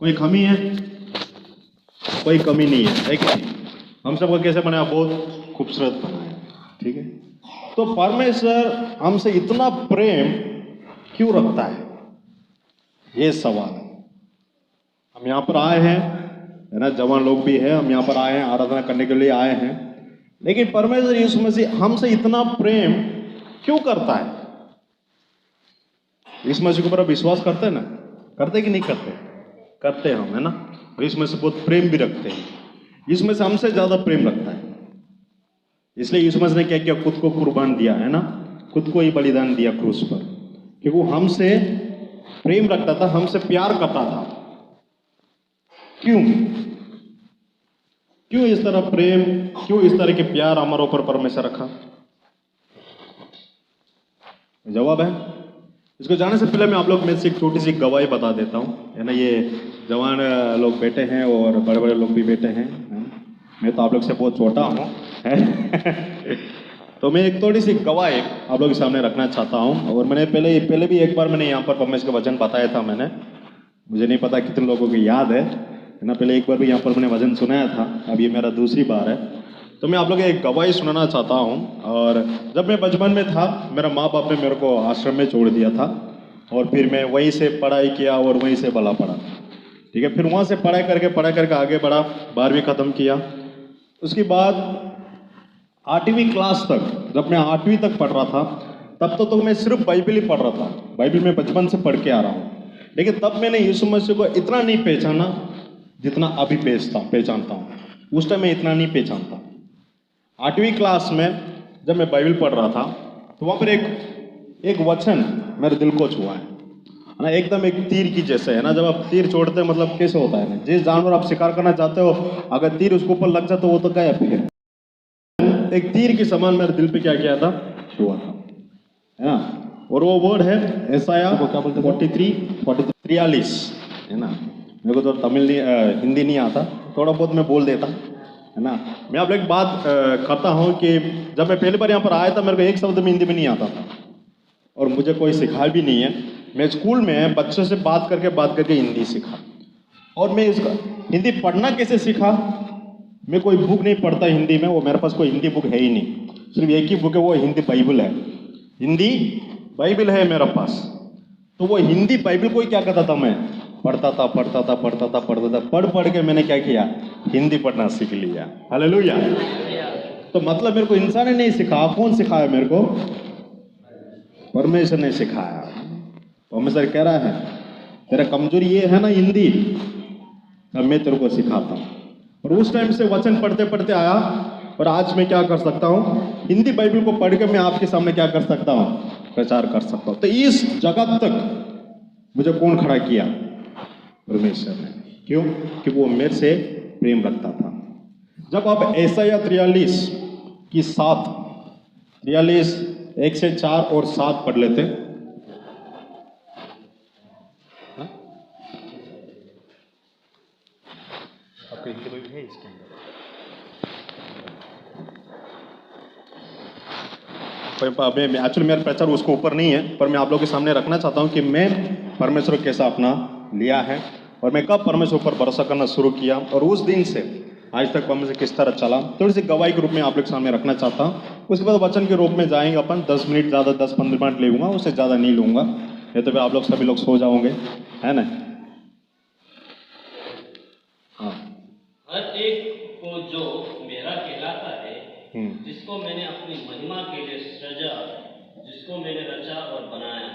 कोई कमी है? कोई कमी नहीं है कि नहीं? हम सबको कैसे बनाया? बहुत खूबसूरत बनाया, ठीक है। तो परमेश्वर हमसे इतना प्रेम क्यों रखता है, ये सवाल है। हम यहाँ पर आए हैं, है ना, जवान लोग भी हैं, हम यहाँ पर आए हैं, आराधना करने के लिए आए हैं, लेकिन परमेश्वर यीशु मसीह हमसे इतना प्रेम क्यों करता है? यीशु मसीह के ऊपर विश्वास करते हैं ना? करते कि नहीं करते? करते हैं हम, है ना। यीशु मसीह बहुत प्रेम भी रखते हैं। यीशु मसीह हमसे ज्यादा प्रेम रखता है, इसलिए यीशु मसीह ने क्या किया? खुद को कुर्बान दिया, है ना, खुद को ही बलिदान दिया क्रूस पर, क्योंकि वो हमसे प्रेम रखता था, हमसे प्यार करता था। क्यों क्यों इस तरह प्रेम, क्यों इस तरह के प्यार हमारे ऊपर परमेश्वर रखा? जवाब है, इसको जानने से पहले मैं आप लोग में से एक छोटी सी गवाही बता देता हूं, है ना। ये जवान लोग बैठे हैं और बड़े बड़े लोग भी बैठे हैं, है ना? मैं तो आप लोग से बहुत छोटा हूं, है? तो मैं एक थोड़ी सी गवाही आप लोग के सामने रखना चाहता हूं। और मैंने पहले भी एक बार मैंने यहाँ पर परमेश्वर का वचन बताया था। मुझे नहीं पता कितने लोगों को याद है ना। पहले एक बार भी यहाँ पर मैंने वचन सुनाया था, अब ये मेरा दूसरी बार है। तो मैं आप लोग एक गवाही सुनाना चाहता हूँ। और जब मैं बचपन में था, मेरा माँ बाप ने मेरे को आश्रम में छोड़ दिया था, और फिर मैं वहीं से पढ़ाई किया और वहीं से भला पढ़ा, ठीक है। फिर वहाँ से पढ़ाई करके आगे बढ़ा, 12वीं ख़त्म किया। उसके बाद 8वीं क्लास तक, जब मैं 8वीं तक पढ़ रहा था, तब तो मैं सिर्फ बाइबल ही पढ़ रहा था। बाइबल में बचपन से पढ़ के आ रहा हूँ, लेकिन तब मैंने यीशु मसीह को इतना नहीं पहचाना जितना अभी पहचानता हूँ। उस टाइम मैं इतना नहीं पहचानता। 8वीं क्लास में जब मैं बाइबल पढ़ रहा था, तो वहाँ पर एक वचन मेरे दिल को छुआ है ना, एकदम एक तीर की जैसे, है ना। जब आप तीर छोड़ते हैं, मतलब कैसे होता है ना, जिस जानवर आप शिकार करना चाहते हो, अगर तीर उसके ऊपर लग जाए तो वो तो गया। फिर एक तीर के समान मेरे दिल पे क्या किया था? छुआ था, है ना। और वो वर्ड है यशायाह 43, है ना। मेरे को तो तमिल नहीं, हिंदी नहीं आता, थोड़ा बहुत मैं बोल देता, है ना। मैं आप लोग एक बात करता हूँ कि जब मैं पहली बार यहाँ पर आया था, मेरे को एक शब्द में हिंदी में नहीं आता था, और मुझे कोई सिखाया भी नहीं है। मैं स्कूल में बच्चों से बात करके हिंदी सीखा। और मैं इसका हिंदी पढ़ना कैसे सीखा? मैं कोई बुक नहीं पढ़ता हिंदी में, वो मेरे पास कोई हिंदी बुक है ही नहीं, सिर्फ एक ही बुक है, वो हिंदी बाइबल है। हिंदी बाइबल है मेरे पास। तो वो हिंदी बाइबल को ही क्या करता था, मैं पढ़ता था, पढ़ के मैंने क्या किया? हिंदी पढ़ना सीख लिया। हालेलुया। तो मतलब मेरे को इंसान ने नहीं सिखाया, कौन सिखाया मेरे को? परमेश्वर ने सिखाया। परमेश्वर कह रहा है, तेरा कमजोरी ये है ना हिंदी, अब मैं तेरे को सिखाता हूँ। और उस टाइम से वचन पढ़ते पढ़ते आया, और आज मैं क्या कर सकता हूँ? हिंदी बाइबल को पढ़ के मैं आपके सामने क्या कर सकता हूँ? प्रचार कर सकता हूँ। तो इस जगत तक मुझे कौन खड़ा किया? परमेश्वर ने। क्यों? कि वो मेरे से प्रेम रखता था। जब आप यशायाह 43 1 से 4 और 7 पढ़ लेते। आपको हिंदी बाइबल है इसके अंदर? एक्चुअली मेरा प्रचार उसको ऊपर नहीं है, पर मैं आप लोगों के सामने रखना चाहता हूँ कि मैं परमेश्वर कैसा अपना लिया है, और मैं कब परमेश्वर पर भरोसा करना शुरू किया, और उस दिन से आज तक परमेश्वर किस तरह चला। थोड़ी सी गवाही के रूप में आप लोग के सामने रखना चाहता हूँ। उसके बाद वचन के रूप में जाएंगे अपन। 10 मिनट ज़्यादा, 10-15 मिनट ले लूँगा, उससे ज़्यादा नहीं लूँगा, नहीं तो फिर आप लोग सभी लोग सो जाओगे, है ना। हाँ, हर एक को जो मेरा कहलाता है, जिसको मैंने अपनी महिमा के लिए सृजा, जिसको मैंने रचा और बनाया है।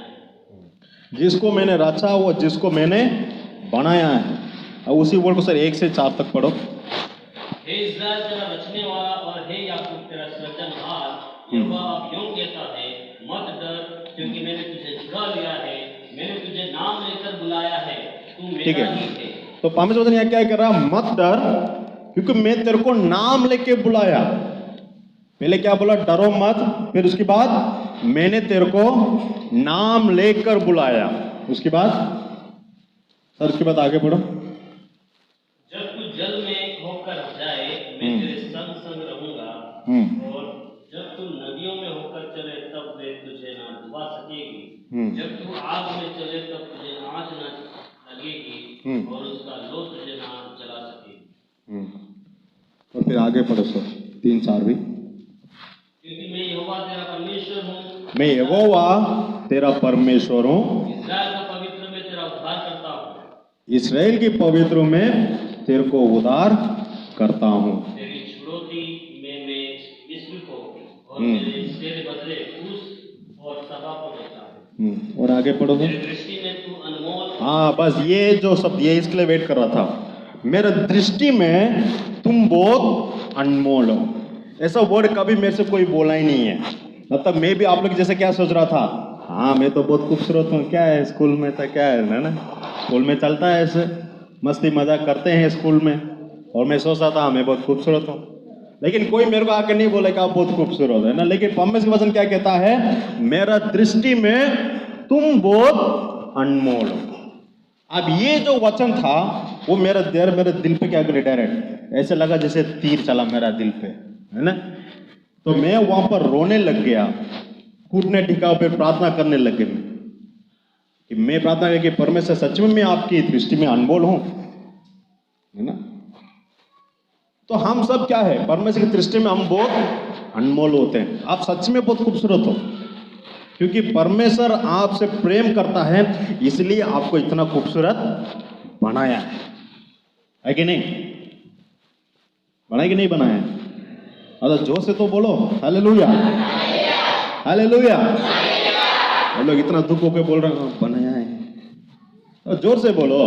जिसको मैंने रचा, वो जिसको मैंने बनाया है। अब उसी वर्ड को सर 1 से 4 तक पढ़ो। हे इस्राएल तेरा रचने वाला, और हे याकूब तेरा सृजनहार, यहोवा अब यूं कहता है, मत डर, क्योंकि मैंने तुझे छुड़ा लिया है, मैंने तुझे नाम लेकर बुलाया है, तू मेरा ही है। तो परमेश्वर यहाँ क्या कर रहा? मत डर, क्योंकि मैं तेरे को नाम लेके बुलाया। पहले क्या बोला? डरो मत। फिर उसके बाद मैंने तेरे को नाम लेकर बुलाया। उसके बाद सर, उसके बाद आगे बढ़ो। जब तू जल में होकर जाए, मैं तेरे संग संग रहूंगा, और जब तू नदियों में होकर चले, तब वे तुझे ना डुबा सकेगी। जब तू आग में चले, तब तुझे आंच न लगेगी, और उसका लो तुझे ना चला सके। और फिर आगे पढ़ो सर 3-4 भी। क्योंकि मैं यहोवा तेरा परमेश्वर हूँ, मैं यहोवा तेरा परमेश्वर हूँ, इस्राएल का पवित्र में तेरा उद्धार करता हूँ, इसराइल के पवित्र में तेरे को उद्धार करता हूँ। तेरी छुड़ौती में मैं मिस्र को और तेरे बदले ऊस और सभा को देता हूँ। और आगे पढ़ो तेरी दृष्टि में तू अनमोल। हाँ बस ये जो शब्द ये इसके लिए वेट कर रहा था। मेरे दृष्टि में तुम बहुत अनमोल हो। ऐसा वर्ड कभी मेरे से कोई बोला ही नहीं है। मतलब मैं भी आप लोग जैसे क्या सोच रहा था, हाँ मैं तो बहुत खूबसूरत हूँ, क्या है स्कूल में था, क्या है ना, स्कूल में चलता है ऐसे मस्ती मजाक करते हैं स्कूल में, और मैं सोच रहा था हाँ मैं बहुत खूबसूरत हूँ। लेकिन कोई मेरे को आकर नहीं बोलेगा आप बहुत खूबसूरत है ना। लेकिन परमेश्वर के वचन क्या कहता है, मेरा दृष्टि में तुम बहुत अनमोल हो। अब ये जो वचन था वो मेरे दिल पे क्या करे, डायरेक्ट ऐसे लगा जैसे तीर चला मेरा दिल पे, है ना। तो मैं वहां पर रोने लग गया, घुटने टिका पे प्रार्थना करने लग गए कि मैं प्रार्थना कि परमेश्वर सच में मैं आपकी दृष्टि में अनमोल हूं, है ना। तो हम सब क्या है, परमेश्वर की दृष्टि में हम बहुत अनमोल होते हैं। आप सच में बहुत खूबसूरत हो, क्योंकि परमेश्वर आपसे प्रेम करता है, इसलिए आपको इतना खूबसूरत बनाया है कि नहीं? बनाया कि नहीं बनाया है? अरे जोर से तो बोलो हालेलुया, हालेलुया। हम लोग इतना दुख होकर बोल रहे हैं बनाया है, तो जोर से बोलो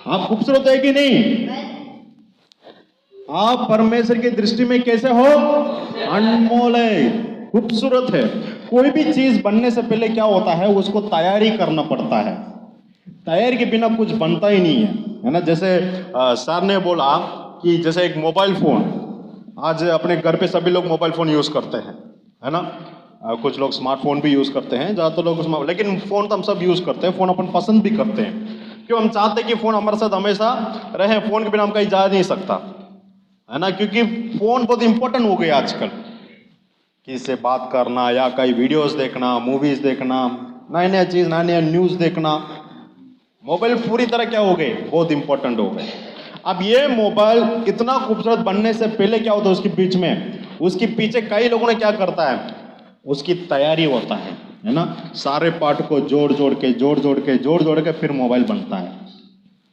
आप खूबसूरत है कि नहीं? आप परमेश्वर की दृष्टि में कैसे हो? अनमोल है, खूबसूरत है। कोई भी चीज बनने से पहले क्या होता है, उसको तैयारी करना पड़ता है। तैयारी के बिना कुछ बनता ही नहीं है ना। जैसे सर ने बोला कि जैसे एक मोबाइल फोन, आज अपने घर पे सभी लोग मोबाइल फोन यूज करते हैं, है ना। कुछ लोग स्मार्टफोन भी यूज करते हैं, ज्यादातर लोग लेकिन फोन तो हम सब यूज करते हैं। फोन अपन पसंद भी करते हैं, क्यों? हम चाहते हैं कि फोन हमारे साथ हमेशा रहे। फोन के बिना हम कहीं जा नहीं सकता, है ना, क्योंकि फोन बहुत इंपॉर्टेंट हो गया आजकल। किसी से बात करना या कई वीडियोस देखना, मूवीज देखना, नया नया चीज, नया नया न्यूज देखना, मोबाइल पूरी तरह क्या हो गए, बहुत इंपॉर्टेंट हो गए। अब ये मोबाइल इतना खूबसूरत बनने से पहले क्या होता है, उसके बीच में, उसके पीछे कई लोगों ने क्या करता है, उसकी तैयारी होता है ना। सारे पार्ट को जोड़ के फिर मोबाइल बनता है।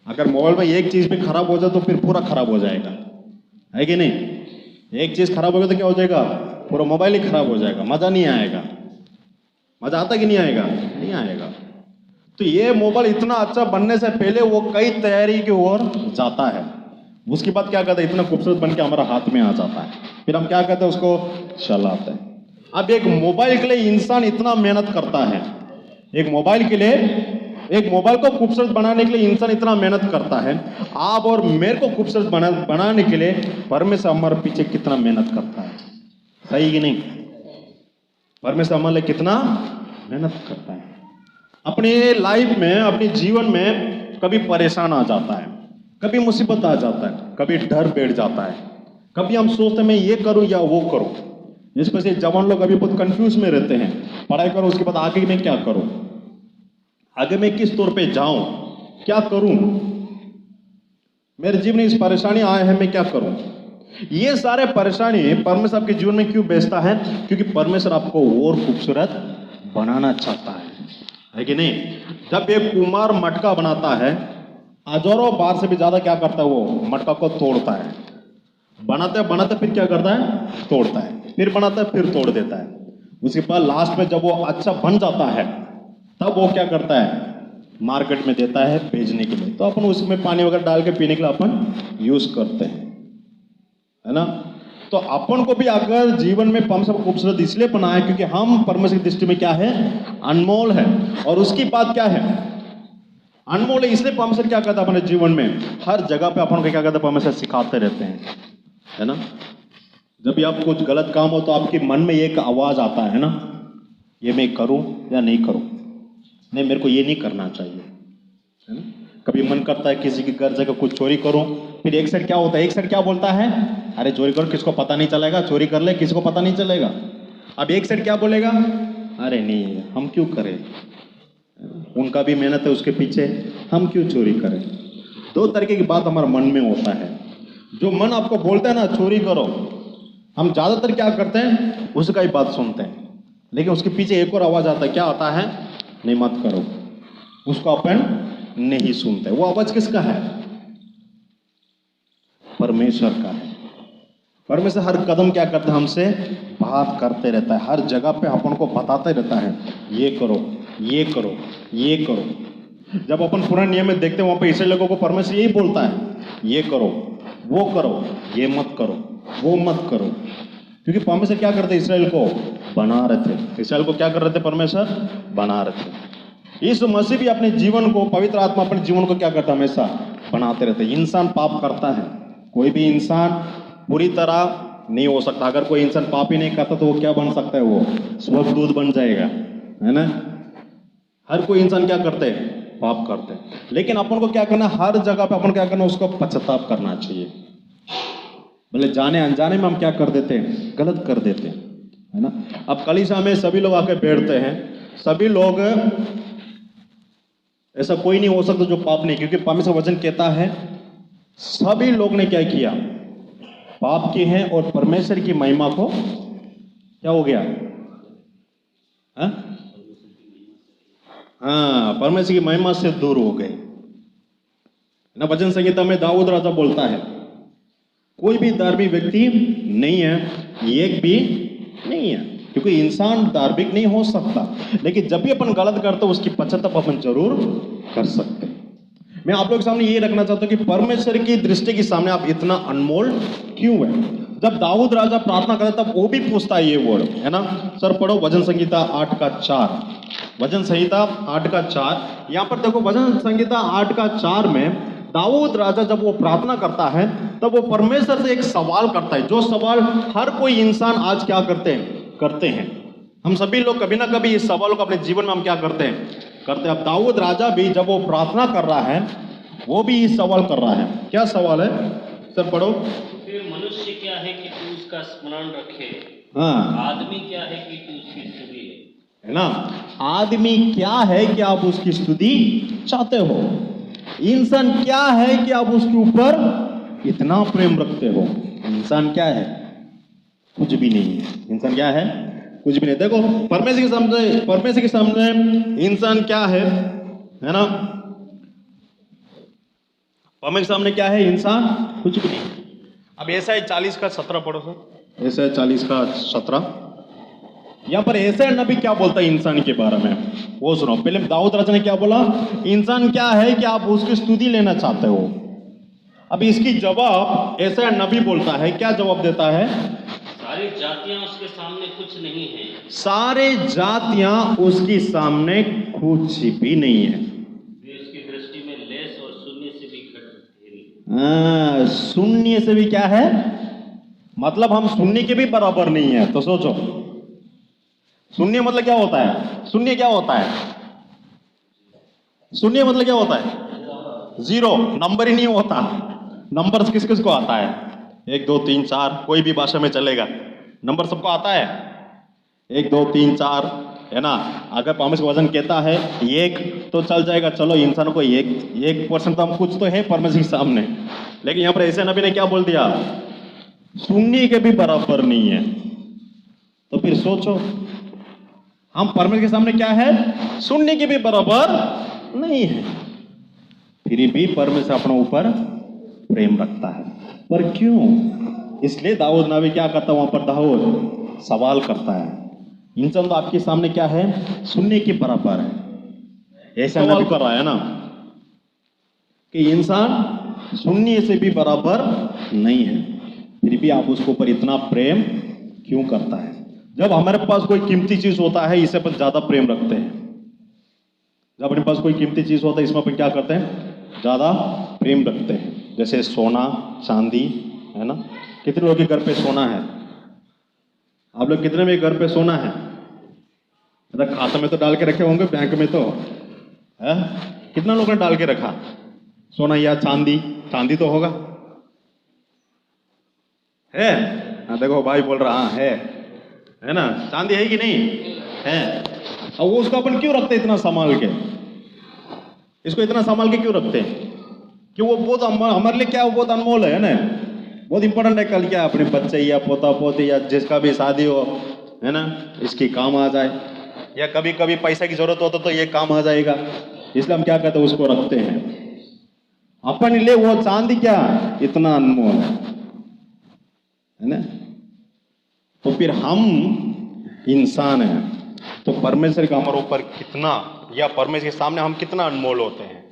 अगर मोबाइल में एक चीज भी खराब हो जाए तो फिर पूरा खराब हो जाएगा, है कि नहीं? एक चीज खराब हो गया तो क्या हो जाएगा, पूरा मोबाइल ही खराब हो जाएगा, मजा नहीं आएगा। मजा आता कि नहीं आएगा? नहीं आएगा। तो ये मोबाइल इतना अच्छा बनने से पहले वो कई तैयारी की ओर जाता है। उसके बाद क्या कहते हैं, इतना खूबसूरत बन के हमारा हाथ में आ जाता है, फिर हम क्या कहते हैं, उसको चलाते हैं। अब एक मोबाइल के लिए इंसान इतना मेहनत करता है, एक मोबाइल के लिए, एक मोबाइल को खूबसूरत बनाने के लिए इंसान इतना मेहनत करता है। आप और मेरे को खूबसूरत बनाने के लिए परमेश्वर हमारे पीछे कितना मेहनत करता है, सही कि नहीं? परमेश्वर हमारे लिए कितना मेहनत करता है। अपने लाइफ में, अपने जीवन में कभी परेशान आ जाता है, कभी मुसीबत आ जाता है, कभी डर बैठ जाता है, कभी हम सोचते हैं मैं ये करूं या वो करूं। जिस वजह से जवान लोग अभी बहुत कंफ्यूज में रहते हैं, पढ़ाई करो उसके बाद आगे मैं क्या करूं, आगे मैं किस तौर पे जाऊं, क्या करूं, मेरे जीवन में इस परेशानी आया है, मैं क्या करूं। ये सारे परेशानी परमेश्वर आपके जीवन में क्यों भेजता है? क्योंकि परमेश्वर आपको और खूबसूरत बनाना चाहता है कि नहीं? जब एक कुम्हार मटका बनाता है, हजारों बार से भी ज्यादा क्या करता है, वो मटका को तोड़ता है। बनाते बनाते फिर क्या करता है, तोड़ता है, फिर बनाता है, फिर तोड़ देता है। उसके बाद लास्ट में जब वो अच्छा बन जाता है, तब वो क्या करता है, मार्केट में देता है बेचने के लिए। तो अपन उसमें पानी वगैरह डाल के पीने के लिए अपन यूज करते हैं, है ना। तो अपन को भी अगर जीवन में परमेश्वर खूबसूरत इसलिए बनाया क्योंकि हम परमेश्वर की दृष्टि में क्या है, अनमोल है। और उसकी बात क्या है, अनमोल है, इसलिए परमेश्वर क्या कहता है अपने जीवन में, हर जगह पे अपन को क्या कहता है, परमेश्वर सिखाते रहते हैं, है ना। जब भी आप कुछ गलत काम हो तो आपके मन में एक आवाज आता है ना, ये मैं करूं या नहीं करूं, नहीं मेरे को ये नहीं करना चाहिए, है ना। कभी मन करता है किसी की घर जाकर कुछ चोरी करूं, फिर एक साइड क्या होता है, एक साइड क्या बोलता है, अरे चोरी करो, किसको पता नहीं चलेगा, चोरी कर ले, किसको पता नहीं चलेगा। अब एक साइड क्या बोलेगा, अरे नहीं हम क्यों करें, उनका भी मेहनत है उसके पीछे, हम क्यों चोरी करें? दो तरीके की बात हमारे मन में होता है। जो मन आपको बोलता है ना चोरी करो, हम ज्यादातर क्या करते हैं उसका ही बात सुनते हैं, लेकिन उसके पीछे एक और आवाज आता है, क्या आता है? नहीं मत करो। उसको अपन नहीं सुनते। वो आवाज किसका है? परमेश्वर का है। परमेश्वर हर कदम क्या करता है? हमसे बात करते रहता है, हर जगह पे अपन को बताते रहता है, ये करो, ये करो, ये करो। जब अपन पुराने नियम में देखते हैं वहां पे इसराइल लोगों को परमेश्वर यही बोलता है, ये करो, वो करो, ये मत करो, वो मत करो। क्योंकि परमेश्वर क्या करते इसराइल को? बना रहे थे। इसराइल को क्या कर रहे थे? परमेश्वर बना रहे थे। यीशु मसीह भी अपने जीवन को, पवित्र आत्मा अपने जीवन को क्या करता है? हमेशा बनाते रहते। इंसान पाप करता है, कोई भी इंसान पूरी तरह नहीं हो सकता। अगर कोई इंसान पाप ही नहीं करता तो वो क्या बन सकता है? वो स्वर्गदूत बन जाएगा, है ना? हर कोई इंसान क्या करते हैं? पाप करते हैं। लेकिन अपन को क्या करना? हर जगह पे अपन क्या करना? उसको पश्चाताप करना चाहिए। भले जाने अनजाने में हम क्या कर देते हैं? गलत कर देते हैं, है ना? अब कलीसिया में सभी लोग आके बैठते हैं, सभी लोग, ऐसा कोई नहीं हो सकता जो पाप नहीं, क्योंकि परमेश्वर वचन कहता है सभी लोग ने क्या किया? पाप किए हैं और परमेश्वर की महिमा को क्या हो गया? हाँ, परमेश्वर की महिमा से दूर हो गए ना। भजन संहिता में दाऊद राजा बोलता है, कोई भी धार्मिक व्यक्ति नहीं है, एक भी नहीं है, क्योंकि इंसान धार्मिक नहीं हो सकता। लेकिन जब भी अपन गलत करते हैं उसकी पश्चाताप अपन जरूर कर सकते हैं। मैं आप लोगों के सामने ये रखना चाहता हूं कि परमेश्वर की दृष्टि के सामने आप इतना अनमोल क्यों है? जब दाऊद राजा प्रार्थना करता तब वो भी पूछता है ये वर्ड, है ना? सर पढ़ो भजन संहिता 8:4। भजन संहिता 8:4। यहां पर देखो, भजन संहिता 8:4 में दाऊद राजा जब वो प्रार्थना करता है तब वो परमेश्वर से एक सवाल करता है, जो सवाल हर कोई इंसान आज क्या करते हैं। हम सभी लोग कभी ना कभी इस सवाल को अपने जीवन में हम क्या करते हैं? अब दाऊद राजा भी जब वो प्रार्थना कर रहा है वो भी इस सवाल कर रहा है। क्या सवाल है? सर पढ़ो। फिर मनुष्य क्या है कि तू उसका स्मरण रखे, हाँ, आदमी क्या है कि तू उसकी स्तुति है ना? आदमी क्या है कि आप उसकी स्तुति चाहते हो? इंसान क्या है कि आप उसके ऊपर इतना प्रेम रखते हो? इंसान क्या है? कुछ भी नहीं है। इंसान क्या है? कुछ भी नहीं। देखो, परमेश्वर के सामने इंसान क्या है ना? परमेश्वर के सामने क्या है? इंसान कुछ भी नहीं। अब यशायाह 40:17 पढ़ो सर। यशायाह 40:17। यहां पर यशायाह नबी क्या बोलता है इंसान के बारे में, वो सुनो। पहले दाऊद राजा ने क्या बोला? इंसान क्या है कि आप उसकी स्तुति लेना चाहते हो? अब इसकी जवाब यशायाह नबी बोलता है। क्या जवाब देता है? सारी जातियां उसके सामने कुछ नहीं है, सारे जातियां उसके सामने कुछ भी नहीं है। वे उसकी दृष्टि में लेस और शून्य से भी घट। शून्य से भी क्या है? मतलब हम शून्य के भी बराबर नहीं है। तो सोचो, शून्य मतलब क्या होता है? शून्य क्या होता है? शून्य मतलब क्या होता है? जीरो। नंबर ही नहीं होता। नंबर किस किस को आता है? 1 2 3 4, कोई भी भाषा में चलेगा। नंबर सबको आता है, 1 2 3 4, है ना? अगर परमेश्वर वचन कहता है 1 तो चल जाएगा, चलो इंसानों को 1% तो हम कुछ तो है परमेश्वर के सामने। लेकिन यहां पर ऐसे नबी ने क्या बोल दिया? शून्य के भी बराबर नहीं है। तो फिर सोचो, हम परमेश्वर के सामने क्या है? शून्य के भी बराबर नहीं है। फिर भी परमेश्वर अपने ऊपर प्रेम रखता है। पर क्यों? इसलिए दाऊद नबी क्या करता है? वहां पर दाऊद सवाल करता है, इंसान तो आपके सामने क्या है? शून्य के बराबर है। ऐसा सवाल कर रहा है ना कि इंसान शून्य से भी बराबर नहीं है, फिर भी आप उसके ऊपर इतना प्रेम क्यों करता है? जब हमारे पास कोई कीमती चीज होता है इससे अपन ज्यादा प्रेम रखते हैं। जब अपने पास कोई कीमती चीज होता है इसमें अपन क्या करते हैं? ज्यादा प्रेम रखते हैं। जैसे सोना चांदी, है ना? कितने लोगों के घर पे सोना है? आप लोग कितने में घर पे सोना है? मतलब खाता में तो डाल के रखे होंगे, बैंक में तो है? कितना लोगों ने डाल के रखा सोना या चांदी? चांदी तो होगा, है? हाँ देखो भाई बोल रहा, हाँ है ना? चांदी है कि नहीं है? और वो उसको अपन क्यों रखते इतना संभाल के? इसको इतना संभाल के क्यों रखते हैं? कि वो बहुत हमारे लिए क्या, वो बहुत अनमोल है ना, बहुत इंपॉर्टेंट है। कल क्या अपने बच्चे या पोता पोती या जिसका भी शादी हो, है ना, इसकी काम आ जाए, या कभी कभी पैसे की जरूरत हो तो ये काम आ जाएगा, इसलिए हम क्या कहते हैं, उसको रखते हैं। अपन लिए वो चांदी क्या इतना अनमोल है ना। तो फिर हम इंसान हैं, तो परमेश्वर का हमारे ऊपर कितना, या परमेश्वर के सामने हम कितना अनमोल होते हैं,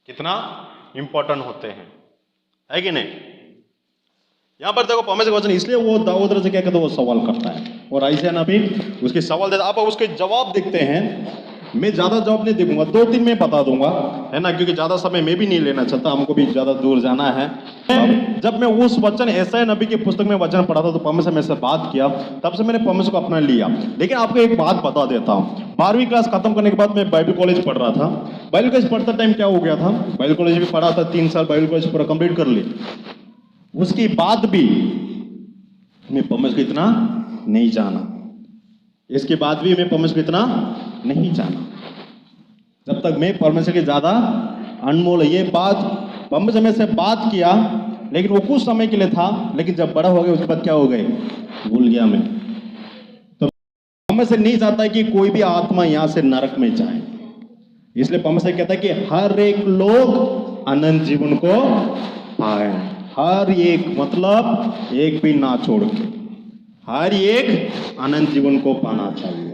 कितना इंपॉर्टेंट होते हैं, है कि नहीं? यहां पर देखो परमेश्वर का वचन, इसलिए वो दाऊद से क्या कहते हैं, वो सवाल करता है और ऐसे नबी उसके सवाल देता। आप उसके जवाब देखते हैं। मैं ज्यादा जवाब नहीं देखूंगा, 2-3 में बता दूंगा, है ना, क्योंकि ज्यादा समय मैं भी नहीं लेना चाहता, हमको भी ज्यादा दूर जाना है। जब मैं उस वचन ऐसा नबी की पुस्तक में वचन पढ़ा था तो परमेश्वर मेरे से बात किया, तब से मैंने परमेश्वर को अपना लिया। लेकिन आपको एक बात बता देता हूं, 12वीं क्लास खत्म करने के बाद मैं बाइबल कॉलेज पढ़ रहा था। बाइबल कॉलेज पढ़ते टाइम क्या हो गया था, बाइबल कॉलेज भी पढ़ा था, 3 साल बाइबल कॉलेज पूरा कंप्लीट कर ली। उसके बाद भी मैं परमेश्वर को इतना नहीं जाना, इसके बाद भी मैं परमेश्वर को इतना नहीं जाना, जब तक मैं परमेश्वर के ज्यादा अनमोल है। ये बात परमेश्वर में से बात किया, लेकिन वो कुछ समय के लिए था, लेकिन जब बड़ा हो गया उसके बाद क्या हो गए, भूल गया मैं। तो परमेश्वर नहीं चाहता है कि कोई भी आत्मा यहां से नरक में जाए, इसलिए परमेश्वर कहता है कि हर एक लोग अनंत जीवन को पाए, हर एक, मतलब एक भी ना छोड़ के, हर एक अनंत जीवन को पाना चाहिए।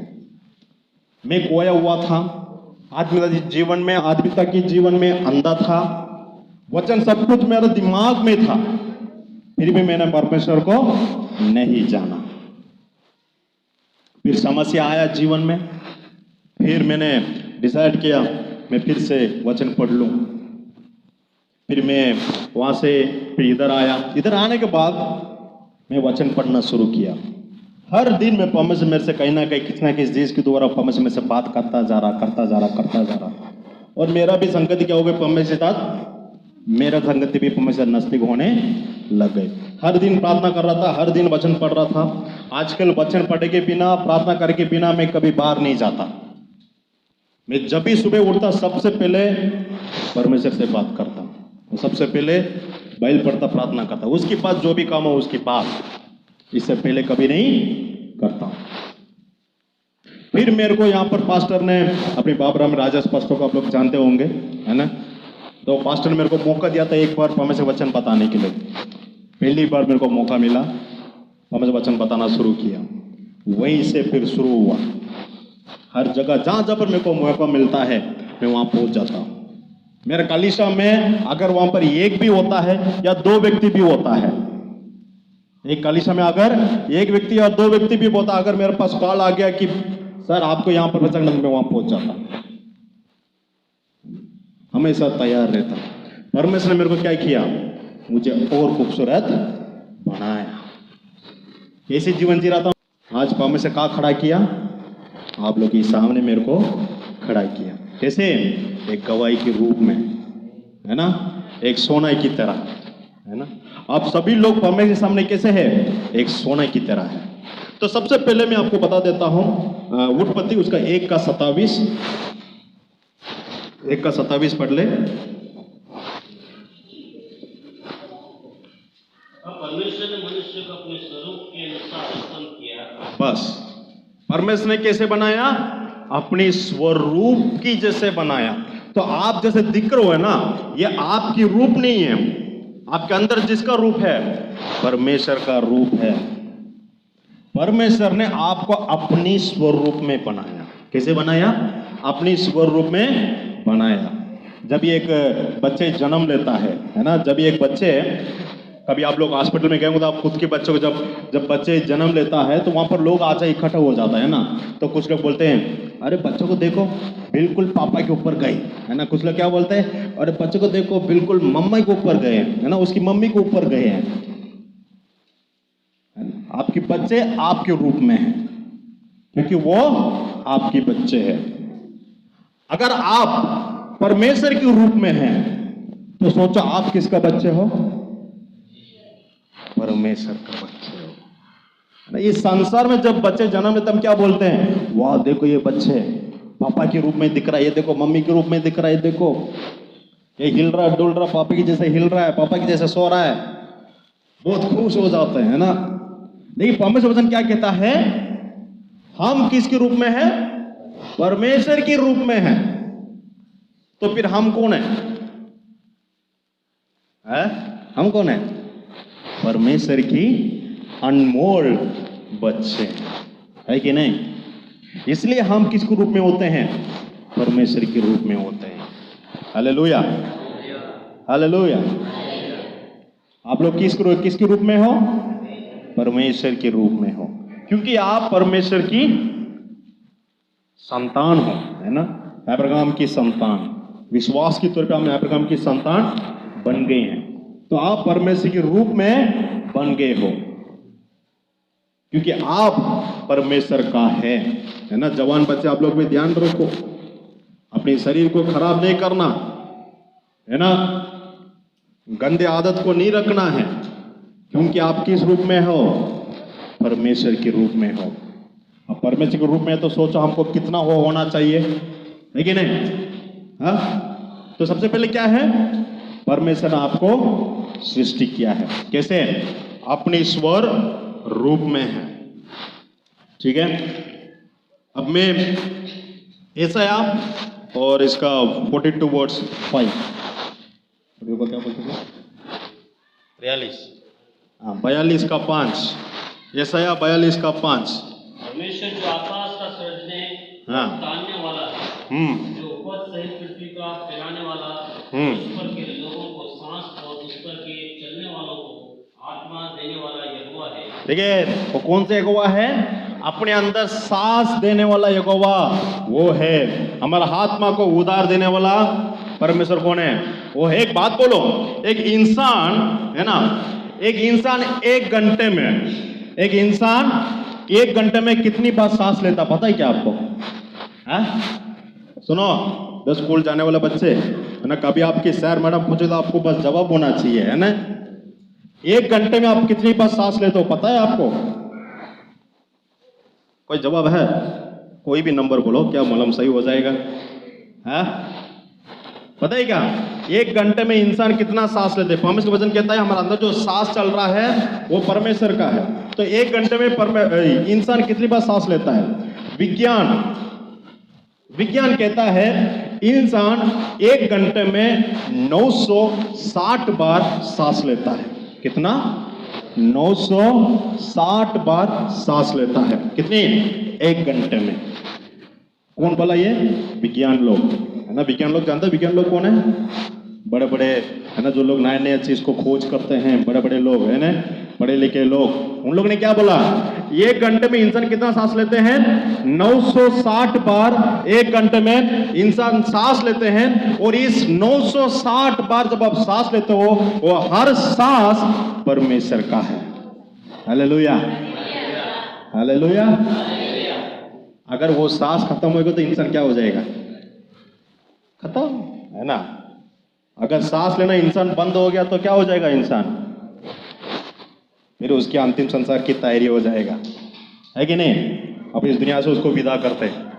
मैं खोया हुआ था आत्मिकता जीवन में, आत्मिकता के जीवन में अंधा था, वचन सब कुछ मेरे दिमाग में था, फिर भी मैंने परमेश्वर को नहीं जाना। फिर समस्या आया जीवन में, फिर मैंने डिसाइड किया मैं फिर से वचन पढ़ लूं। फिर मैं वहां से फिर इधर आया। इधर आने के बाद मैं वचन पढ़ना शुरू किया। हर दिन मैं परमेश्वर मेरे से कहीं ना कहीं किसी ना किसी चीज के द्वारा परमेश्वर मेरे से बात करता जा रहा। और मेरा भी संगति क्या हो गई परमेश्वर के साथ, मेरा संगति भी परमेश्वर नजदीक होने लग गए। हर दिन प्रार्थना कर रहा था, हर दिन वचन पढ़ रहा था। आजकल वचन पढ़े के बिना, प्रार्थना करके बिना मैं कभी बाहर नहीं जाता। मैं जब भी सुबह उठता सबसे पहले परमेश्वर से बात करता, सबसे पहले बाइबल पढ़ता, प्रार्थना करता, उसके बाद जो भी काम हो उसकी बात, इससे पहले कभी नहीं करता। फिर मेरे को यहाँ पर पास्टर ने, अपने बाबरा में राजा पास्टर को आप लोग जानते होंगे, है ना, तो पास्टर ने मेरे को मौका दिया था एक बार परमेश्वर वचन बताने के लिए। पहली बार मेरे को मौका मिला, परमेश्वर वचन बताना शुरू किया। वहीं से फिर शुरू हुआ। हर जगह जहां जहां पर मेरे को मौका मिलता है मैं वहां पहुंच जाता हूं। मेरे कलीसिया में अगर वहां पर एक भी होता है या 2 व्यक्ति भी होता है, एक कलीसिया में अगर एक व्यक्ति या 2 व्यक्ति भी होता, अगर मेरे पास कॉल आ गया कि सर आपको यहां पर वचन, में वहां पहुंच जाता, हमेशा तैयार रहता। परमेश्वर ने मेरे को क्या किया, मुझे और खूबसूरत बनाया। कैसे जीवन जी रहा था, आज परमेश्वर कहाँ खड़ा किया, आप लोग के सामने मेरे को खड़ा किया। कैसे, एक गवाही के रूप में, है ना, एक सोना की तरह, है ना। आप सभी लोग परमेश्वर के सामने कैसे हैं, एक सोना की तरह है। तो सबसे पहले मैं आपको बता देता हूं उत्पत्ति उसका 1:27, 1:27 पढ़ ले। परमेश्वर ने मनुष्य को अपने स्वरूप के अनुसार उत्पन्न किया। बस, परमेश्वर ने कैसे बनाया, अपनी स्वरूप की जैसे बनाया। तो आप जैसे दिख रहे हो है ना, ये आपकी रूप नहीं है, आपके अंदर जिसका रूप है परमेश्वर का रूप है। परमेश्वर ने आपको अपनी स्वरूप में बनाया। कैसे बनाया, अपनी स्वरूप में बनाया। जब ये एक बच्चे जन्म लेता है ना, जब ये एक बच्चे, कभी आप लोग हॉस्पिटल में गए हो तो आप खुद के बच्चों को जब बच्चे जन्म लेता है तो वहां पर लोग आजा इकट्ठा हो जाता है ना, तो कुछ लोग बोलते हैं अरे बच्चों को देखो बिल्कुल पापा के ऊपर गए, है ना। कुछ लोग क्या बोलते हैं, अरे बच्चों को देखो बिल्कुल मम्मा के ऊपर गए, है ना, उसकी मम्मी के ऊपर गए हैं। आपके बच्चे आपके रूप में हैं क्योंकि वो आपके बच्चे हैं। अगर आप परमेश्वर के रूप में हैं तो सोचो आप किसका बच्चे हो, परमेश्वर का बच्चे हो। इस संसार में जब बच्चे जन्म लेते हम क्या बोलते हैं, वाह देखो ये बच्चे, पापा के रूप में दिख रहा है, ये देखो मम्मी के रूप में दिख रहा है, ये देखो ये हिल रहा डुल रहा, पापा की जैसे हिल रहा है, पापा की जैसे सो रहा है, बहुत खुश हो जाते हैं ना। लेकिन परमेश्वर वचन क्या कहता है? हम किसके रूप में हैं? परमेश्वर के रूप में हैं। तो फिर हम कौन है? हम कौन है? परमेश्वर की अनमोल बच्चे है कि नहीं? इसलिए हम किसके रूप में होते हैं? परमेश्वर के रूप में होते हैं। Hallelujah, hallelujah. आप लोग किसके रूप में हो? परमेश्वर के रूप में हो, क्योंकि आप परमेश्वर की संतान हो, है ना? अब्राहम की संतान, विश्वास की तौर पे हम अब्राहम की संतान बन गए हैं। तो आप परमेश्वर के रूप में बन गए हो, क्योंकि आप परमेश्वर का है ना? जवान बच्चे आप लोग भी ध्यान रखो, अपने शरीर को खराब नहीं करना, है ना? गंदे आदत को नहीं रखना है, क्योंकि आप किस रूप में हो? परमेश्वर के रूप में हो। अब परमेश्वर के रूप में तो सोचो हमको कितना होना चाहिए, है कि नहीं? हाँ, तो सबसे पहले क्या है? परमेश्वर ने आपको सृष्टि किया है। कैसे? अपने स्वर रूप में है, ठीक है? अब मैं यशाया और इसका 42:5 को क्या बोलते हैं? 42 का 5, यशाया 42 का 5। परमेश्वर जो आकाश का सृजने हाँ, तानने वाला है, जो उपज सहित पृथ्वी का फैलाने वाला, उस पर के लोगों को सांस और उस पर के चलने वालों को आत्मा देने वाला यहोवा है। ठीक है, वो कौन सा यहोवा है? अपने अंदर सांस देने वाला यहोवा वो है। हमारा आत्मा को उधार देने वाला परमेश्वर कौन है? वो है। एक बात बोलो, एक इंसान है ना, एक इंसान एक घंटे में कितनी बार सांस लेता पता है क्या आपको? सुनो, बस स्कूल जाने वाले बच्चे है ना, कभी आपकी सर मैडम पूछे तो आपको बस जवाब होना चाहिए, है ना? एक घंटे में आप कितनी बार सांस लेते हो पता है आपको? कोई जवाब है? कोई भी नंबर बोलो, क्या मालूम सही हो जाएगा? पता है क्या? एक घंटे में इंसान कितना सांस लेते हैं? परमेश्वर का वचन कहता है हमारे अंदर जो सांस चल रहा है वो परमेश्वर का है। तो एक घंटे में इंसान कितनी बार सांस लेता है? विज्ञान कहता है इंसान एक घंटे में 960 बार सांस लेता है। कितना? 960 बार सांस लेता है। कितनी? एक घंटे में। कौन बोला ये? विज्ञान लोग, है ना? विज्ञान लोग जानते हैं विज्ञान लोग कौन है? बड़े बड़े, है ना, जो लोग नए नए चीज को खोज करते हैं, बड़े बड़े लोग, है ना, पढ़े लिखे लोग। उन लोग ने क्या बोला? एक घंटे में इंसान कितना सांस लेते हैं? 960 बार एक घंटे में इंसान सांस लेते हैं। और इस 960 बार जब आप सांस लेते हो, वो हर सांस परमेश्वर का है। Hallelujah, hallelujah. अगर वो सांस खत्म होगा तो इंसान क्या हो जाएगा? खत्म, है ना? अगर सांस लेना इंसान बंद हो गया तो क्या हो जाएगा इंसान? फिर उसकी अंतिम संसार की तैयारी हो जाएगा, है कि नहीं? अब इस दुनिया से उसको विदा करते हैं।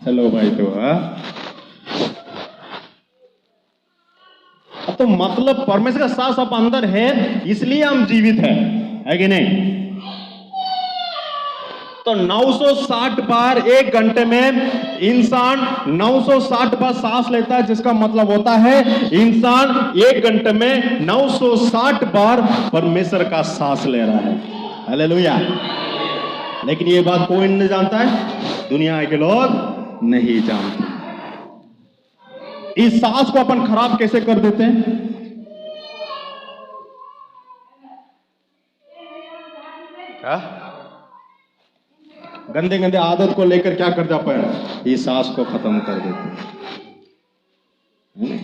चलो भाई, तो मतलब परमेश्वर का सांस अब अंदर है, इसलिए हम जीवित है कि नहीं? तो 960 बार एक घंटे में इंसान 960 बार सांस लेता है, जिसका मतलब होता है इंसान एक घंटे में 960 बार परमेश्वर का सांस ले रहा है। हालेलुया। लेकिन ये बात कोई नहीं जानता है, दुनिया के लोग नहीं जानते। इस सांस को अपन खराब कैसे कर देते हैं? गंदे गंदे आदत को लेकर क्या कर जाते हैं? इस सांस को खत्म कर देते हैं।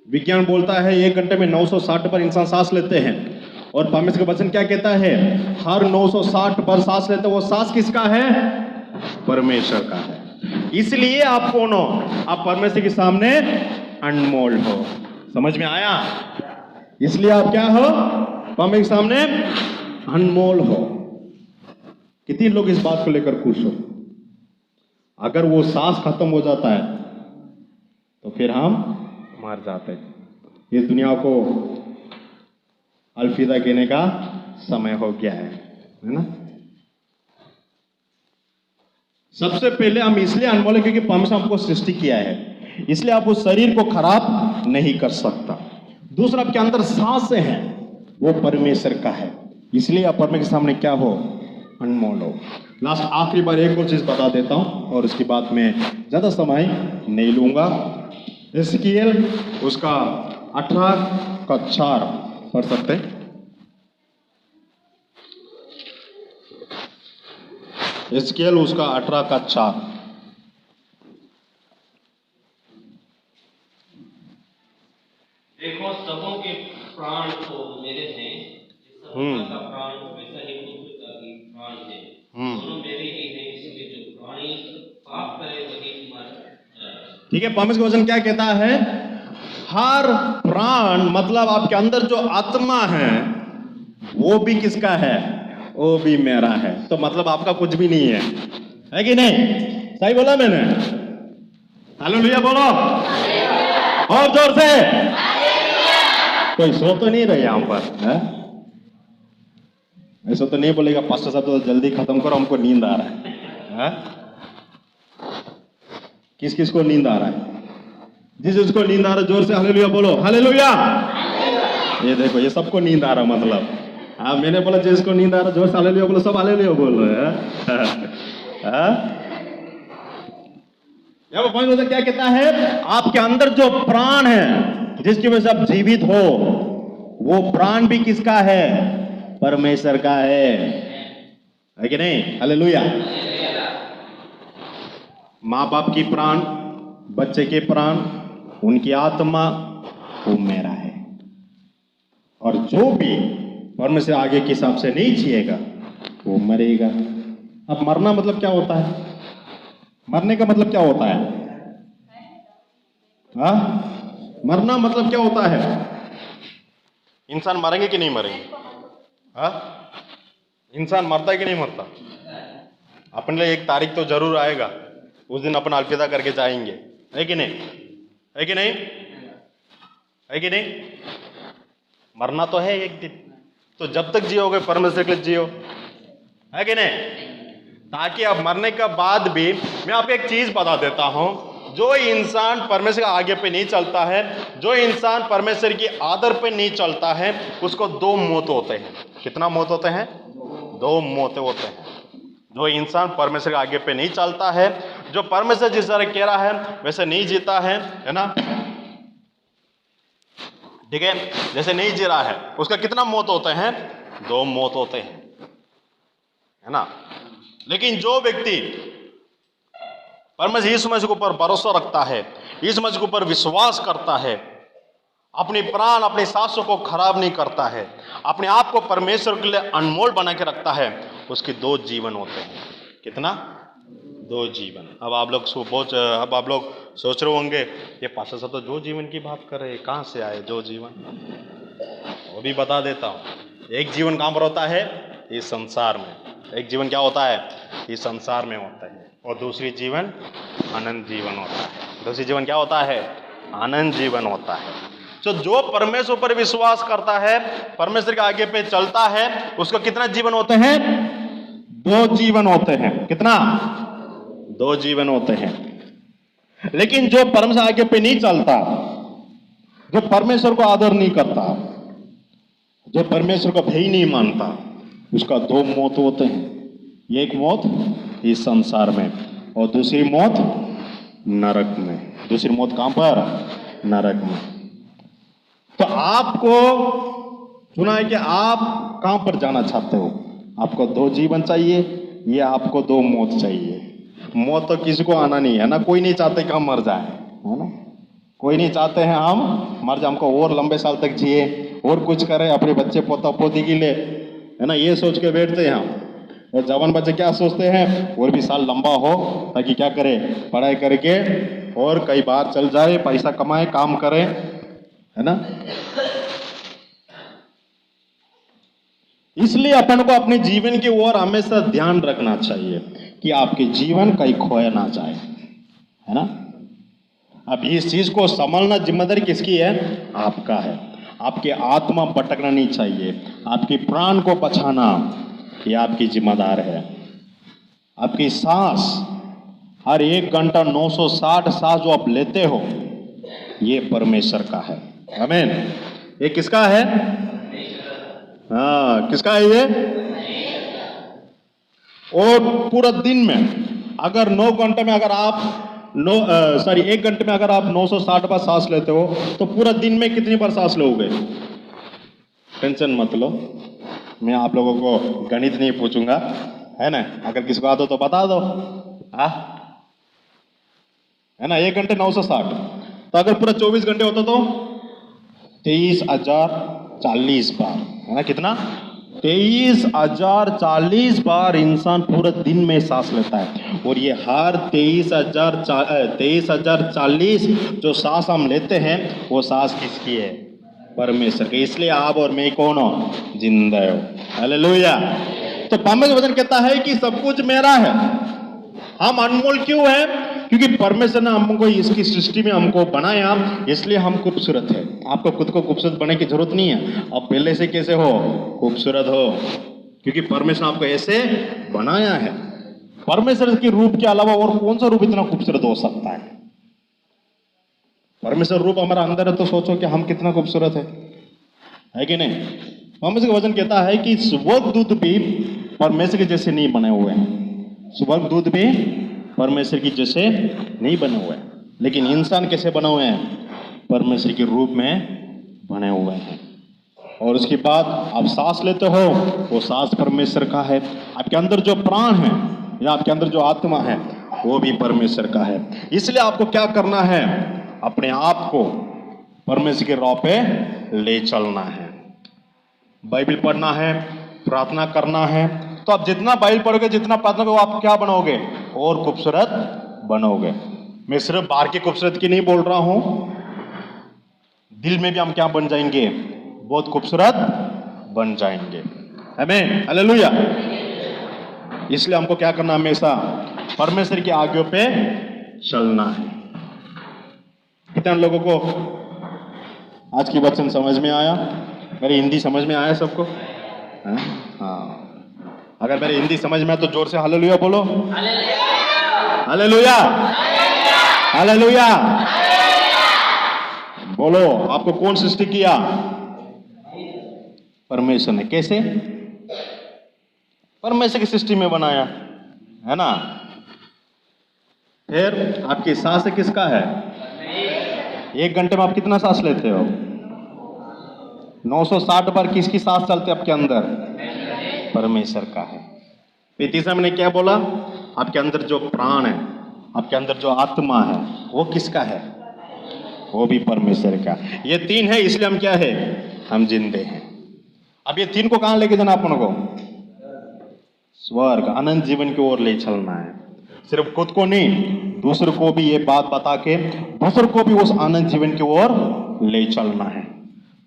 विज्ञान बोलता है एक घंटे में 960 बार इंसान सांस लेते हैं, और परमेश्वर का वचन क्या कहता है? हर 960 बार सांस लेते, वो सांस किसका है? परमेश्वर का है। इसलिए आप कौन हो? आप परमेश्वर के सामने अनमोल हो। समझ में आया? इसलिए आप क्या हो? परमेश्वर के सामने अनमोल हो। कितने लोग इस बात को लेकर खुश हो? अगर वो सांस खत्म हो जाता है तो फिर हम मर जाते हैं। इस दुनिया को अलविदा कहने का समय हो गया है ना। सबसे पहले हम इसलिए अनमोल है क्योंकि परमेश्वर हमको सृष्टि किया है, इसलिए आप उस शरीर को खराब नहीं कर सकता। दूसरा, आपके अंदर सांसें हैं, वो परमेश्वर का है, इसलिए आप परमेश्वर के सामने क्या हो, अनमोल हो। लास्ट आखिरी बार एक और चीज बता देता हूं और उसके बाद मैं ज्यादा समय नहीं लूंगा। एस्कियल उसका 18:4 पढ़ सकते हैं। एस्कियल उसका 18:4। देखो सबों के प्राण तो मेरे हैं, जिस का प्राण वैसा ही पुत्र का भी प्राण है, दोनों मेरे ही हैं, इसलिए जो प्राणी पाप करे वही मर जाए। ठीक है, परमेश्वर का वचन क्या कहता है? हर प्राण मतलब आपके अंदर जो आत्मा है वो भी किसका है? वो भी मेरा है। तो मतलब आपका कुछ भी नहीं है कि नहीं? सही बोला मैंने? हालेलुया बोलो और जोर से। कोई सो तो नहीं रहे यहां पर है? ऐसा तो नहीं बोलेगा पास्टर साहब तो जल्दी खत्म करो, हमको नींद आ रहा है? किस किस को नींद आ रहा है? जिसको नींद आ रहा है जोर से हालेलुया बोलो। हालेलुया। ये देखो, ये सबको नींद आ रहा मतलब। हाँ, मैंने बोला जिसको नींद आ रहा जोर से हालेलुया बोलो, सब हालेलुया बोल रहे हैं। क्या कहता है? आपके अंदर जो प्राण है जिसकी वजह से आप जीवित हो, वो प्राण भी किसका है? परमेश्वर का है कि नहीं? हालेलुया। माँ बाप की प्राण, बच्चे के प्राण, उनकी आत्मा, वो मेरा है। और जो भी परमेश्वर आगे के हिसाब से नहीं जिएगा वो मरेगा। अब मरना मतलब क्या होता है? मरने का मतलब क्या होता है? हाँ, मरना मतलब क्या होता है? इंसान मरेंगे कि नहीं मरेंगे? हाँ, इंसान मरता है कि नहीं मरता? अपने लिए एक तारीख तो जरूर आएगा, उस दिन अपन अलविदा करके जाएंगे, है कि नहीं? है कि नहीं? है कि नहीं? मरना तो है एक दिन, तो जब तक जियोगे परमेश्वर के लिए जियो, है कि नहीं? ताकि अब मरने के बाद भी, मैं आपको एक चीज बता देता हूं, जो इंसान परमेश्वर के आगे पे नहीं चलता है, जो इंसान परमेश्वर की आदर पे नहीं चलता है, उसको 2 मौत होते हैं। कितना मौत होते हैं? 2 मौतें होते हैं। जो इंसान परमेश्वर के आगे पे नहीं चलता है, जो परमेश्वर जिस तरह कह रहा है वैसे नहीं जीता है ना, ठीक है, जैसे नहीं जी रहा है, उसका कितना मौत होते हैं? 2 मौत होते हैं, है ना। लेकिन जो व्यक्ति परमेश्वर यीशु मसीह के ऊपर भरोसा रखता है, यीशु मसीह के ऊपर विश्वास करता है, अपनी प्राण अपनी सांसों को खराब नहीं करता है, अपने आप को परमेश्वर के लिए अनमोल बना के रखता है, उसके 2 जीवन होते हैं। कितना? 2 जीवन। अब आप लोग सोच रहे होंगे ये पास्टर साहब तो 2 जीवन की बात कर रहे हैं, कहां से आए 2 जीवन? वो भी बता देता हूं। एक जीवन कहां पर होता है? इस संसार में। एक जीवन क्या होता है? इस संसार में होता है। और दूसरी जीवन अनंत जीवन होता है। दूसरी जीवन क्या होता है? अनंत जीवन होता है। तो जो परमेश्वर पर विश्वास करता है, परमेश्वर के आगे पे चलता है, उसको कितना जीवन होते हैं? 2 जीवन होते हैं। कितना? 2 जीवन होते हैं। लेकिन जो परमेश्वर आगे पे नहीं चलता, जो परमेश्वर को आदर नहीं करता, जो परमेश्वर को भय नहीं मानता, उसका 2 मौत होते हैं। एक मौत इस संसार में और दूसरी मौत नरक में। दूसरी मौत कहां पर? नरक में। तो आपको चुना है कि आप कहां पर जाना चाहते हो। आपको 2 जीवन चाहिए या आपको 2 मौत चाहिए? मौत तो किसी को आना नहीं है ना, कोई नहीं चाहते कि हम मर जाए, है ना। कोई नहीं चाहते हैं हम मर जाए, हमको और लंबे साल तक जिए और कुछ करें अपने बच्चे पोता पोती के लिए, है ना। ये सोच के बैठते हैं हम। और जवान बच्चे क्या सोचते हैं? और भी साल लंबा हो ताकि क्या करें, पढ़ाई करके और कई बार चल जाए, पैसा कमाए, काम करें, है ना। इसलिए अपन को अपने जीवन की ओर हमेशा ध्यान रखना चाहिए। कि आपके जीवन कहीं खोया ना जाए, है ना। अब इस चीज को संभालना जिम्मेदारी किसकी है? आपका है। आपकी आत्मा भटकना नहीं चाहिए, आपकी प्राण को बचाना ये आपकी जिम्मेदार है। आपकी सांस, हर 1 घंटा 960 सांस जो आप लेते हो, ये परमेश्वर का है। आमीन। ये किसका है? हाँ, किसका है ये? और पूरा दिन में अगर 9 घंटे में अगर आप 1 घंटे में अगर आप 960 बार सांस लेते हो तो पूरा दिन में कितनी बार सांस लोगे? टेंशन मत लो, मैं आप लोगों को गणित नहीं पूछूंगा, है ना। अगर किसी को आता हो तो बता दो, है ना। 1 घंटे 960, तो अगर पूरा 24 घंटे होता तो 23,040 बार, है ना। कितना? 23,040 बार इंसान पूरा दिन में सांस लेता है। और ये हर 23,040 जो सांस हम लेते हैं वो सांस किसकी है? परमेश्वर की। इसलिए आप और मैं कौन हो? जिंदा हो। हालेलुया। तो परमेश्वर वचन कहता है कि सब कुछ मेरा है। हम अनमोल क्यों है? क्योंकि परमेश्वर ने हमको इसकी सृष्टि में हमको बनाया, इसलिए हम खूबसूरत है। आपको खुद को खूबसूरत बनने की जरूरत नहीं है, आप पहले से कैसे हो? खूबसूरत हो, क्योंकि परमेश्वर ने आपको ऐसे बनाया है। परमेश्वर के रूप के अलावा और कौन सा रूप इतना खूबसूरत हो सकता है? परमेश्वर रूप हमारा अंदर है, तो सोचो कि हम कितना खूबसूरत है कि नहीं। परमेश्वर का वचन कहता है कि स्वर्गदूत भी परमेश्वर के जैसे नहीं बने हुए हैं। स्वर्गदूत भी परमेश्वर की जैसे नहीं बने हुए हैं, लेकिन इंसान कैसे बने हुए हैं? परमेश्वर के रूप में बने हुए हैं। और उसके बाद आप सांस लेते हो, वो सांस परमेश्वर का है। आपके अंदर जो प्राण है या आपके अंदर जो आत्मा है वो भी परमेश्वर का है। इसलिए आपको क्या करना है? अपने आप को परमेश्वर के राह पे ले चलना है। बाइबल पढ़ना है, प्रार्थना करना है। तो आप जितना बाइबल पढ़ोगे, जितना प्रार्थना करोगे, आप क्या बनोगे? और खूबसूरत बनोगे। मैं सिर्फ बाहर की खूबसूरत की नहीं बोल रहा हूं, दिल में भी हम क्या बन जाएंगे? बहुत खूबसूरत बन जाएंगे। आमीन, हालेलुया। इसलिए हमको क्या करना? हमेशा परमेश्वर की आज्ञा पे चलना है। कितने लोगों को आज की वचन समझ में आया? मेरी हिंदी समझ में आया सबको? हाँ, अगर मेरी हिंदी समझ में आया तो जोर से हालेलुया बोलो। हालेलुया, हालेलुया बोलो। आपको कौन सृष्टि किया? परमेश्वर ने। कैसे? परमेश्वर की सृष्टि में बनाया, है ना। फिर आपकी सांस किसका है? 1 घंटे में आप कितना सांस लेते हो? 960 बार किसकी सांस चलती है आपके अंदर? परमेश्वर का है। तीसरा मैंने क्या बोला? आपके अंदर जो प्राण है, आपके अंदर जो आत्मा है, वो किसका है? वो भी परमेश्वर का। ये 3 है, इसलिए हम क्या है? हम जिंदे हैं। अब ये 3 को कहां लेके जाना अपन को? स्वर्ग, अनंत जीवन की ओर ले चलना है। सिर्फ खुद को नहीं, दूसरों को भी ये बात बता के दूसरों को भी उस अनंत जीवन की ओर ले चलना है।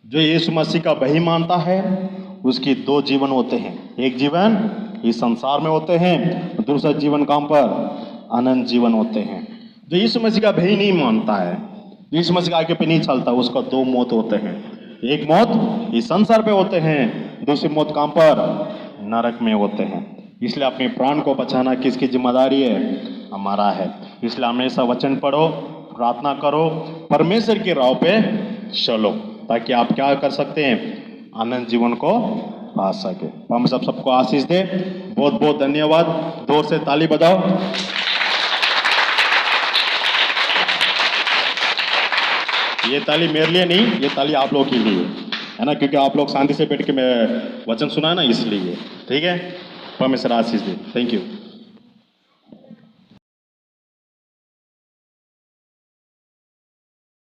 जो यीशु मसीह का वही मानता है, उसकी 2 जीवन होते हैं। एक जीवन इस संसार में होते हैं, दूसरा जीवन कहां पर? अनंत जीवन होते हैं। जो यीशु मसीह का वही नहीं मानता है, यीशु मसीह के आगे पे नहीं चलता, उसका 2 मौत होते हैं। एक मौत इस संसार पे होते हैं, दूसरी मौत कहां पर? नरक में होते हैं। इसलिए अपने प्राण को बचाना किसकी जिम्मेदारी है? हमारा है। इसलिए हमेशा वचन पढ़ो, प्रार्थना करो, परमेश्वर की राह पे चलो, ताकि आप क्या कर सकते हैं? आनंद जीवन को पा सके। हम सबको आशीष दे। बहुत बहुत धन्यवाद। जोर से ताली बजाओ। ये ताली मेरे लिए नहीं, ये ताली आप लोगों के लिए है ना, क्योंकि आप लोग शांति से बैठ के मैं वचन सुना है ना, इसलिए। ठीक है, परमेश्वर आशीष दे। Thank you.